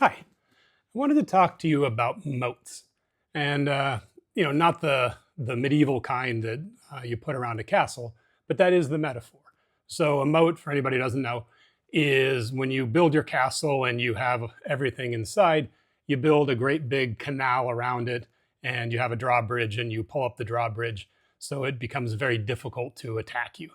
Hi, I wanted to talk to you about moats, and not the medieval kind that you put around a castle, but that is the metaphor. So a moat, for anybody who doesn't know, is when you build your castle and you have everything inside. You build a great big canal around it, and you have a drawbridge, and you pull up the drawbridge, so it becomes very difficult to attack you.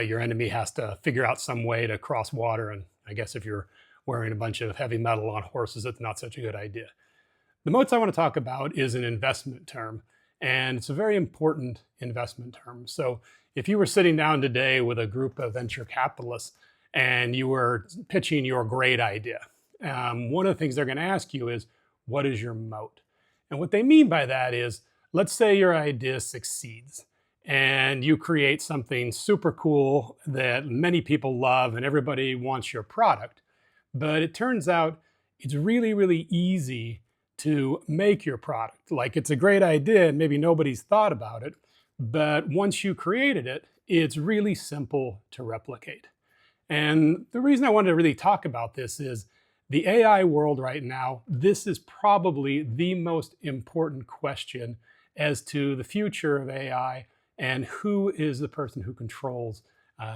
Your enemy has to figure out some way to cross water, and I guess if you're wearing a bunch of heavy metal on horses, it's not such a good idea. The moats I want to talk about is an investment term, and it's a very important investment term. So if you were sitting down today with a group of venture capitalists and you were pitching your great idea, one of the things they're going to ask you is, what is your moat? And what they mean by that is, let's say your idea succeeds and you create something super cool that many people love and everybody wants your product. But it turns out it's really, really easy to make your product. Like, it's a great idea and maybe nobody's thought about it, but once you created it, it's really simple to replicate. And the reason I wanted to really talk about this is the AI world right now, this is probably the most important question as to the future of AI and who is the person who controls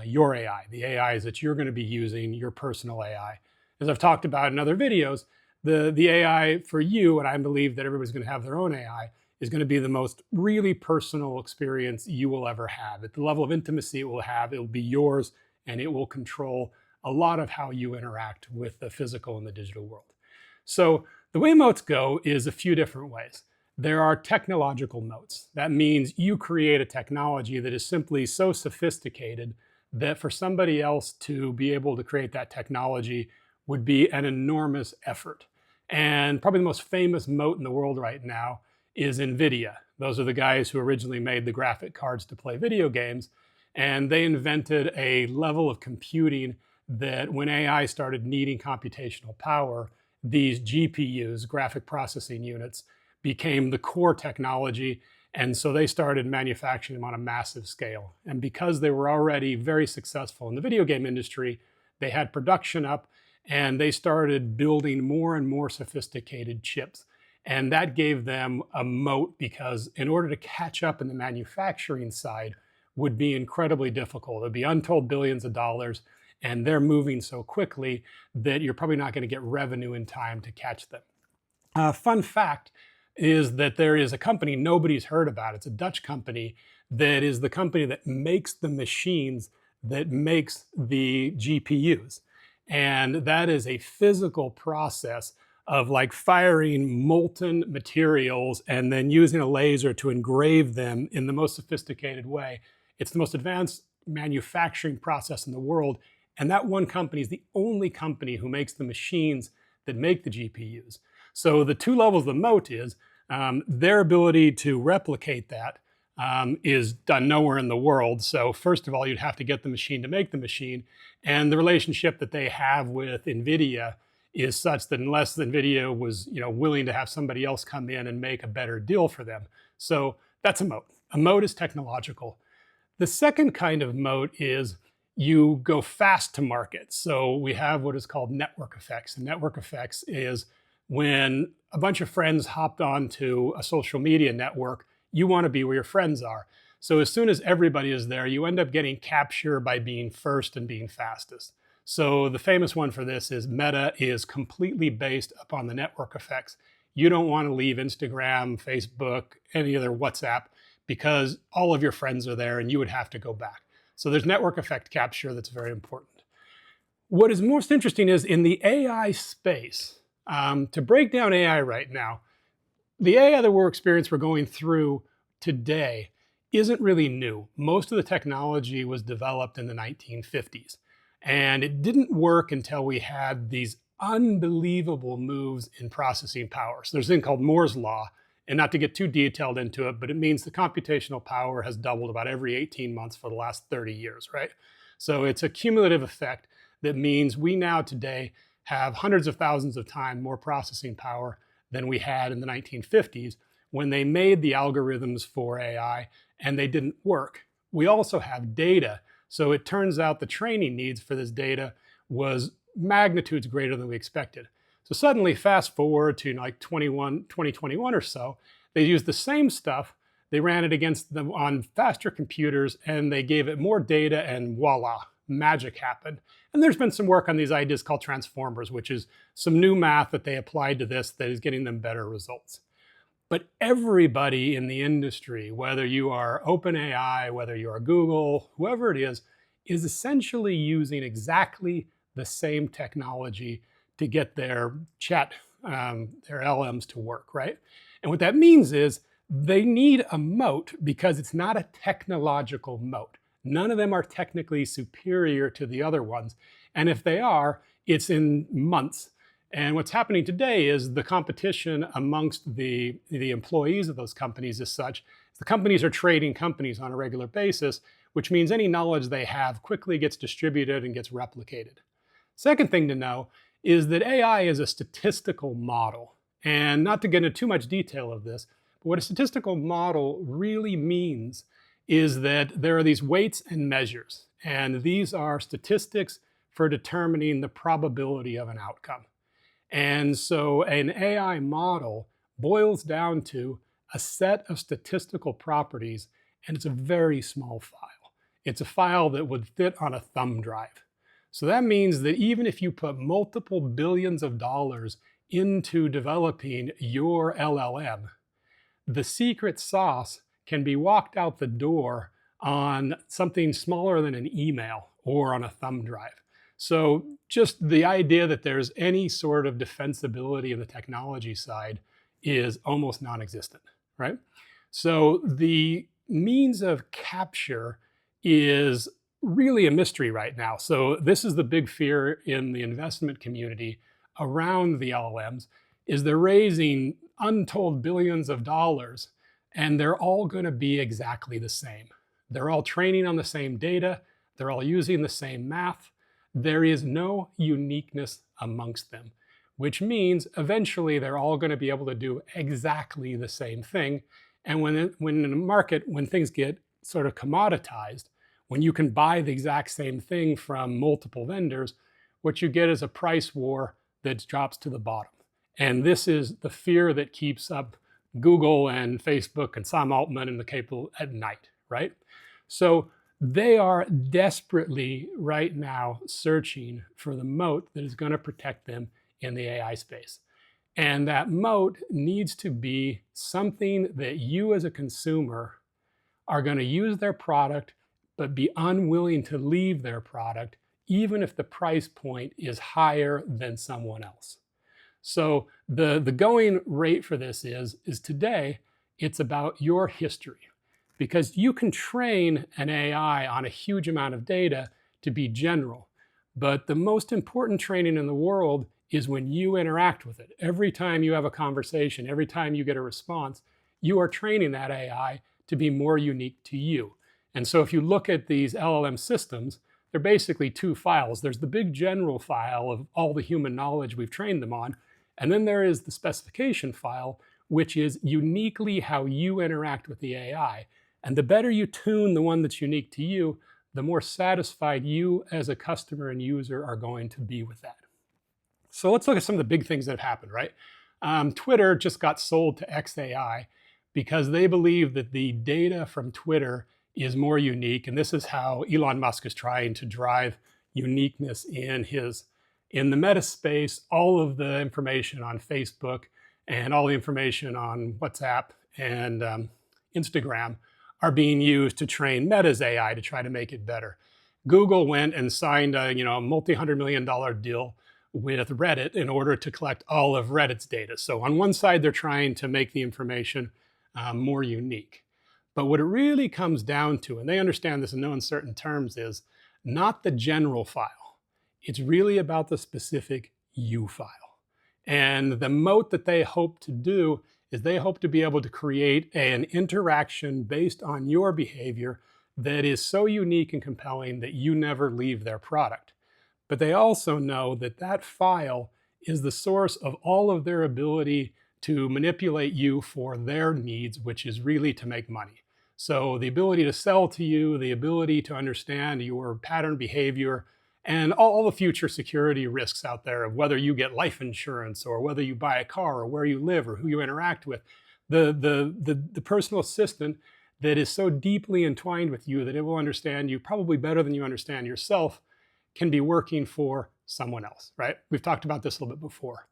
your AI, the AIs that you're going to be using, your personal AI. As I've talked about in other videos, the AI for you, and I believe that everybody's going to have their own AI, is going to be the most really personal experience you will ever have. At the level of intimacy it will have, it will be yours, and it will control a lot of how you interact with the physical and the digital world. So the way moats go is a few different ways. There are technological moats. That means you create a technology that is simply so sophisticated that for somebody else to be able to create that technology would be an enormous effort. And probably the most famous moat in the world right now is Nvidia. Those are the guys who originally made the graphic cards to play video games. And they invented a level of computing that when AI started needing computational power, these GPUs, graphic processing units, became the core technology. And so they started manufacturing them on a massive scale. And because they were already very successful in the video game industry, they had production up and they started building more and more sophisticated chips. And that gave them a moat because in order to catch up in the manufacturing side would be incredibly difficult. It would be untold billions of dollars, and they're moving so quickly that you're probably not going to get revenue in time to catch them. Fun fact is that there is a company nobody's heard about. It's a Dutch company that is the company that makes the machines that makes the GPUs. And that is a physical process of like firing molten materials and then using a laser to engrave them in the most sophisticated way. It's the most advanced manufacturing process in the world. And that one company is the only company who makes the machines that make the GPUs. So the two levels of the moat is their ability to replicate that is done nowhere in the world. So first of all, you'd have to get the machine to make the machine. And the relationship that they have with Nvidia is such that unless Nvidia was willing to have somebody else come in and make a better deal for them. So that's a moat. A moat is technological. The second kind of moat is you go fast to market. So we have what is called network effects. And network effects is when a bunch of friends hopped onto a social media network, you want to be where your friends are. So as soon as everybody is there, you end up getting capture by being first and being fastest. So the famous one for this is Meta is completely based upon the network effects. You don't want to leave Instagram, Facebook, any other WhatsApp, because all of your friends are there and you would have to go back. So there's network effect capture that's very important. What is most interesting is in the AI space, to break down AI right now, the AI that we're going through today isn't really new. Most of the technology was developed in the 1950s. And it didn't work until we had these unbelievable moves in processing power. So there's a thing called Moore's Law, and not to get too detailed into it, but it means the computational power has doubled about every 18 months for the last 30 years, right? So it's a cumulative effect that means we now today have hundreds of thousands of times more processing power than we had in the 1950s when they made the algorithms for AI and they didn't work. We also have data. So it turns out the training needs for this data was magnitudes greater than we expected. So suddenly, fast forward to like 2021 or so, they used the same stuff. They ran it against them on faster computers, and they gave it more data, and voila, magic happened. And there's been some work on these ideas called transformers, which is some new math that they applied to this that is getting them better results. But everybody in the industry, whether you are OpenAI, whether you are Google, whoever it is essentially using exactly the same technology to get their their LMs to work, right? And what that means is they need a moat because it's not a technological moat. None of them are technically superior to the other ones. And if they are, it's in months. And what's happening today is the competition amongst the employees of those companies is such, the companies are trading companies on a regular basis, which means any knowledge they have quickly gets distributed and gets replicated. Second thing to know is that AI is a statistical model. And not to get into too much detail of this, but what a statistical model really means is that there are these weights and measures, and these are statistics for determining the probability of an outcome. And so an AI model boils down to a set of statistical properties, and it's a very small file. It's a file that would fit on a thumb drive. So that means that even if you put multiple billions of dollars into developing your LLM, the secret sauce can be walked out the door on something smaller than an email or on a thumb drive. So just the idea that there's any sort of defensibility in the technology side is almost non-existent, right? So the means of capture is really a mystery right now. So this is the big fear in the investment community around the LLMs, is they're raising untold billions of dollars, and they're all going to be exactly the same. They're all training on the same data. They're all using the same math. There is no uniqueness amongst them, which means eventually they're all going to be able to do exactly the same thing. And when in a market, when things get sort of commoditized, when you can buy the exact same thing from multiple vendors, what you get is a price war that drops to the bottom. And this is the fear that keeps up Google and Facebook and Sam Altman and the people at night, right? So they are desperately right now searching for the moat that is going to protect them in the AI space. And that moat needs to be something that you as a consumer are going to use their product, but be unwilling to leave their product, even if the price point is higher than someone else. So the going rate for this is today, it's about your history. Because you can train an AI on a huge amount of data to be general. But the most important training in the world is when you interact with it. Every time you have a conversation, every time you get a response, you are training that AI to be more unique to you. And so if you look at these LLM systems, they're basically two files. There's the big general file of all the human knowledge we've trained them on. And then there is the specification file, which is uniquely how you interact with the AI. And the better you tune the one that's unique to you, the more satisfied you as a customer and user are going to be with that. So let's look at some of the big things that have happened, right? Twitter just got sold to xAI because they believe that the data from Twitter is more unique. And this is how Elon Musk is trying to drive uniqueness in the meta space. All of the information on Facebook and all the information on WhatsApp and Instagram are being used to train Meta's AI to try to make it better. Google went and signed a multi-$100 million deal with Reddit in order to collect all of Reddit's data. So on one side, they're trying to make the information more unique. But what it really comes down to, and they understand this in no uncertain terms, is not the general file. It's really about the specific U file. And the moat that they hope to do is they hope to be able to create an interaction based on your behavior that is so unique and compelling that you never leave their product. But they also know that that file is the source of all of their ability to manipulate you for their needs, which is really to make money. So the ability to sell to you, the ability to understand your pattern behavior, and all the future security risks out there of whether you get life insurance or whether you buy a car or where you live or who you interact with. The personal assistant that is so deeply entwined with you that it will understand you probably better than you understand yourself can be working for someone else, right? We've talked about this a little bit before.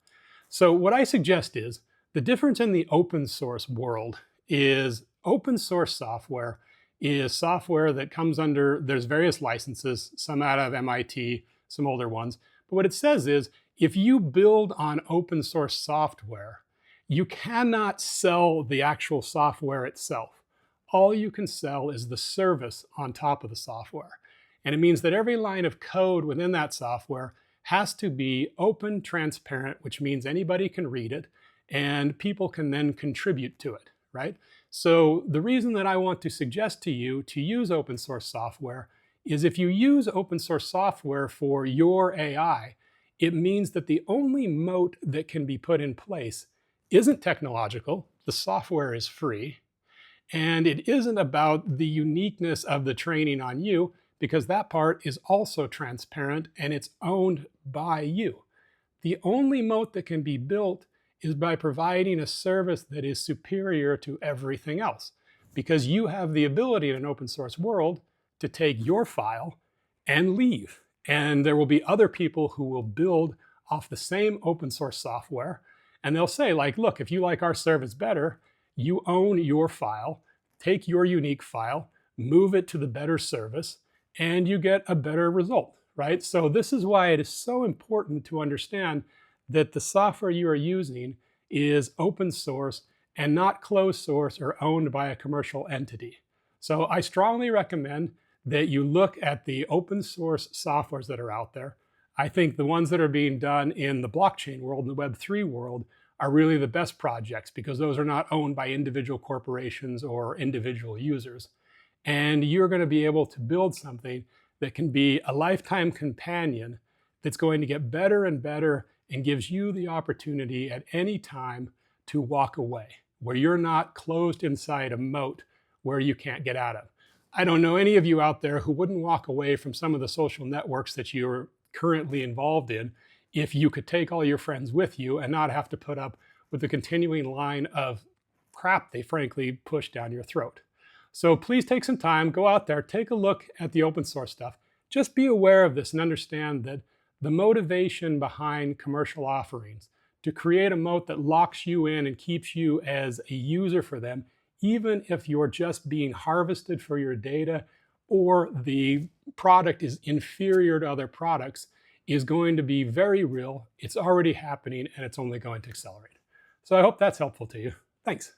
So what I suggest is the difference in the open source world is open source software is software that comes under, there's various licenses, some out of MIT, some older ones. But what it says is if you build on open source software, you cannot sell the actual software itself. All you can sell is the service on top of the software. And it means that every line of code within that software has to be open, transparent, which means anybody can read it and people can then contribute to it, right? So the reason that I want to suggest to you to use open source software is if you use open source software for your AI, it means that the only moat that can be put in place isn't technological, the software is free, and it isn't about the uniqueness of the training on you, because that part is also transparent and it's owned by you. The only moat that can be built is by providing a service that is superior to everything else, because you have the ability in an open source world to take your file and leave. And there will be other people who will build off the same open source software. And they'll say, like, look, if you like our service better, you own your file, take your unique file, move it to the better service, and you get a better result, right? So this is why it is so important to understand that the software you are using is open source and not closed source or owned by a commercial entity. So I strongly recommend that you look at the open source softwares that are out there. I think the ones that are being done in the blockchain world, in the Web3 world, are really the best projects because those are not owned by individual corporations or individual users. And you're going to be able to build something that can be a lifetime companion that's going to get better and better and gives you the opportunity at any time to walk away, where you're not closed inside a moat where you can't get out of. I don't know any of you out there who wouldn't walk away from some of the social networks that you're currently involved in if you could take all your friends with you and not have to put up with the continuing line of crap they frankly push down your throat. So please take some time, go out there, take a look at the open source stuff. Just be aware of this and understand that the motivation behind commercial offerings to create a moat that locks you in and keeps you as a user for them, even if you're just being harvested for your data or the product is inferior to other products, is going to be very real. It's already happening and it's only going to accelerate. So I hope that's helpful to you. Thanks.